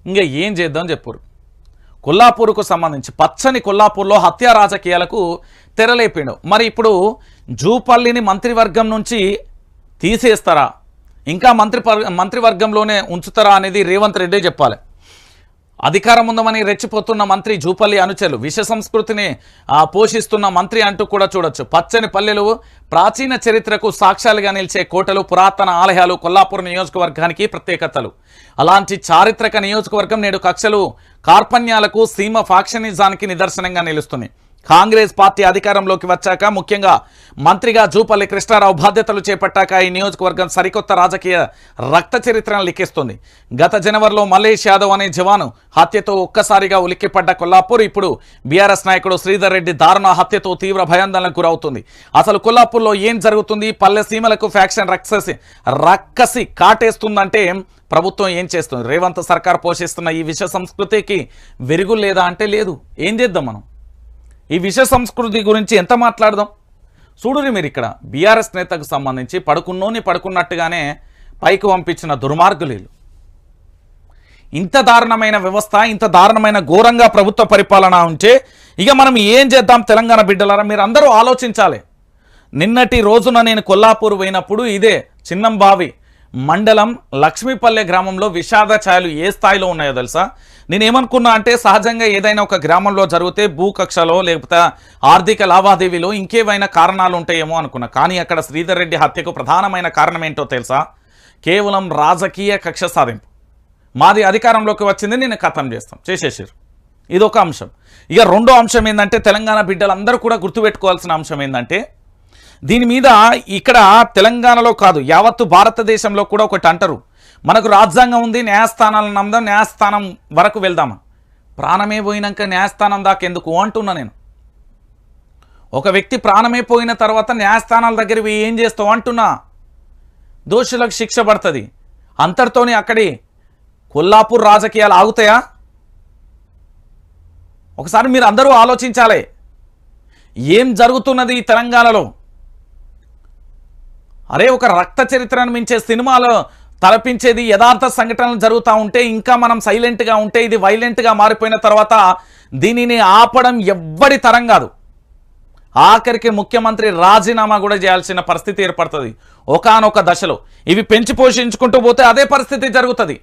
ఇంకా ఏం చేద్దాం చెప్పురు. కొల్లాపూర్కు సంబంధించి పచ్చని కొల్లాపూర్లో హత్యా రాజకీయాలకు తెరలేపిండు. మరి ఇప్పుడు జూపల్లిని మంత్రివర్గం నుంచి తీసేస్తారా, ఇంకా మంత్రివర్గంలోనే ఉంచుతారా అనేది రేవంత్ రెడ్డి చెప్పాలి. అధికారం ఉందమని రెచ్చిపోతున్న మంత్రి జూపల్లి అనుచరులు, విష సంస్కృతిని పోషిస్తున్న మంత్రి అంటూ కూడా చూడొచ్చు. పచ్చని పల్లెలు, ప్రాచీన చరిత్రకు సాక్ష్యాలుగా నిలిచే కోటలు, పురాతన ఆలయాలు కొల్లాపూర్ నియోజకవర్గానికి ప్రత్యేకతలు. అలాంటి చారిత్రక నియోజకవర్గం నేడు కక్షలు, కార్పణ్యాలకు, సీమ ఫాక్షనిజానికి నిదర్శనంగా నిలుస్తుంది. కాంగ్రెస్ పార్టీ అధికారంలోకి వచ్చాక, ముఖ్యంగా మంత్రిగా జూపల్లి కృష్ణారావు బాధ్యతలు చేపట్టాక ఈ నియోజకవర్గం సరికొత్త రాజకీయ రక్త చరిత్రను లిఖిస్తుంది. గత జనవరిలో మల్లేష్ యాదవ్ అనే జవాను హత్యతో ఒక్కసారిగా ఉలిక్కిపడ్డ కొల్లాపూర్ ఇప్పుడు బీఆర్ఎస్ నాయకుడు శ్రీధర్ రెడ్డి దారుణ హత్యతో తీవ్ర భయాందోళనకు గురవుతుంది. అసలు కొల్లాపూర్లో ఏం జరుగుతుంది? పల్లె సీమలకు ఫ్యాక్షన్ రక్కసి కాటేస్తుందంటే ప్రభుత్వం ఏం చేస్తుంది? రేవంత్ సర్కార్ పోషిస్తున్న ఈ విష సంస్కృతికి వెలుగు లేదా అంటే లేదు. ఏం చేద్దాం మనం? ఈ విష సంస్కృతి గురించి ఎంత మాట్లాడదాం? చూడుని మీరు, ఇక్కడ బీఆర్ఎస్ నేతకు సంబంధించి పడుకున్నట్టుగానే పైకి పంపించిన దుర్మార్గులు. ఇంత దారుణమైన వ్యవస్థ, ఇంత దారుణమైన ఘోరంగా ప్రభుత్వ పరిపాలన ఉంటే ఇక మనం ఏం చేద్దాం? తెలంగాణ బిడ్డలారా, మీరు అందరూ ఆలోచించాలి. నిన్నటి రోజున నేను కొల్లాపూర్ పోయినప్పుడు ఇదే చిన్నంబావి మండలం లక్ష్మీపల్లె గ్రామంలో విషాద ఛాయలు ఏ స్థాయిలో ఉన్నాయో తెలుసా? నేనేమనుకున్నా అంటే, సహజంగా ఏదైనా ఒక గ్రామంలో జరిగితే భూకక్షలో లేకపోతే ఆర్థిక లావాదేవీలో ఇంకేవైనా కారణాలు ఉంటాయేమో అనుకున్నా. కానీ అక్కడ శ్రీధర్ రెడ్డి హత్యకు ప్రధానమైన కారణం ఏంటో తెలుసా? కేవలం రాజకీయ కక్ష సాధింపు. మాది అధికారంలోకి వచ్చింది, నేను ఖతం చేసేసారు. ఇదొక అంశం. ఇక రెండో అంశం ఏంటంటే, తెలంగాణ బిడ్డలందరూ కూడా గుర్తుపెట్టుకోవాల్సిన అంశం ఏంటంటే, దీని మీద ఇక్కడ తెలంగాణలో కాదు యావత్తు భారతదేశంలో కూడా ఒకటి అంటారు, మనకు రాజ్యాంగం ఉంది, న్యాయస్థానాలను నమ్ముదాం, న్యాయస్థానం వరకు వెళ్దామా. ప్రాణమే పోయినాక న్యాయస్థానం దాకా ఎందుకు అంటున్నా నేను. ఒక వ్యక్తి ప్రాణమే పోయిన తర్వాత న్యాయస్థానాల దగ్గర ఏం చేస్తావు అంటున్నా. దోషులకు శిక్ష పడుతుంది. అంతటితోనే అక్కడి కొల్లాపూర్ రాజకీయాలు ఆగుతాయా? ఒకసారి మీరు అందరూ ఆలోచించాలి. ఏం జరుగుతున్నది ఈ తెలంగాణలో? అరే, ఒక రక్త చరిత్రను మించే సినిమాలో తలపించేది యథార్థ సంఘటనలు జరుగుతూ ఉంటే ఇంకా మనం సైలెంట్గా ఉంటే ఇది వైలెంట్గా మారిపోయిన తర్వాత దీనిని ఆపడం ఎవ్వడి తరం కాదు. ఆఖరికి ముఖ్యమంత్రి రాజీనామా కూడా చేయాల్సిన పరిస్థితి ఏర్పడుతుంది ఒకానొక దశలో. ఇవి పెంచి పోషించుకుంటూ పోతే అదే పరిస్థితి జరుగుతుంది.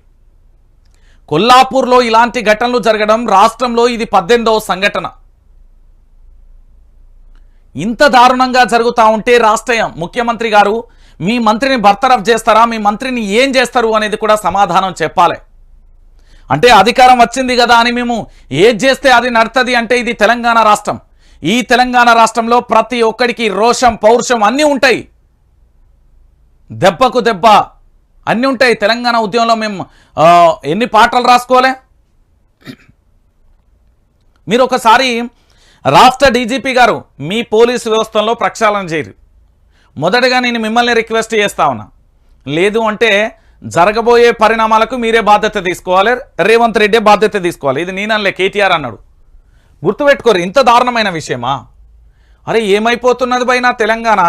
కొల్లాపూర్లో ఇలాంటి ఘటనలు జరగడం రాష్ట్రంలో ఇది 18వ సంఘటన. ఇంత దారుణంగా జరుగుతూ ఉంటే రాష్ట్ర ముఖ్యమంత్రి గారు మీ మంత్రిని బర్తరఫ్ చేస్తారా, మీ మంత్రిని ఏం చేస్తారు అనేది కూడా సమాధానం చెప్పాలి. అంటే అధికారం వచ్చింది కదా అని మేము ఏది చేస్తే అది నడుతుంది అంటే ఇది తెలంగాణ రాష్ట్రం. ఈ తెలంగాణ రాష్ట్రంలో ప్రతి ఒక్కడికి రోషం, పౌరుషం అన్నీ ఉంటాయి. దెబ్బకు దెబ్బ అన్నీ ఉంటాయి. తెలంగాణ ఉద్యమంలో మేము ఎన్ని పాటలు రాసుకోలే. మీరు ఒకసారి రాష్ట్ర డీజీపీ గారు మీ పోలీసు వ్యవస్థలో ప్రక్షాళన చేయరు. మొదటగా నేను మిమ్మల్ని రిక్వెస్ట్ చేస్తా ఉన్నా, లేదు అంటే జరగబోయే పరిణామాలకు మీరే బాధ్యత తీసుకోవాలి, రేవంత్ రెడ్డి బాధ్యత తీసుకోవాలి. ఇది నేనలే, కేటీఆర్ అన్నాడు. గుర్తుపెట్టుకోరు. ఇంత దారుణమైన విషయమా? అరే, ఏమైపోతున్నది పైన తెలంగాణ?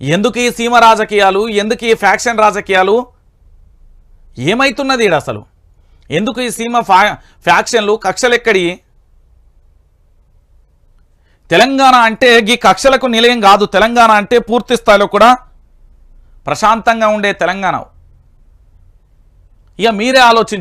ఎందుకు ఈ సీమ రాజకీయాలు, ఎందుకు ఈ ఫ్యాక్షన్ రాజకీయాలు, ఏమైతున్నది అసలు? ఎందుకు ఈ సీమ ఫ్యాక్షన్లు, కక్షలు ఎక్కడి? తెలంగాణ అంటే ఈ కక్షలకు నిలయం కాదు. తెలంగాణ అంటే పూర్తి స్థాయిలో కూడా ప్రశాంతంగా ఉండే తెలంగాణ. ఇక మీరే ఆలోచించండి.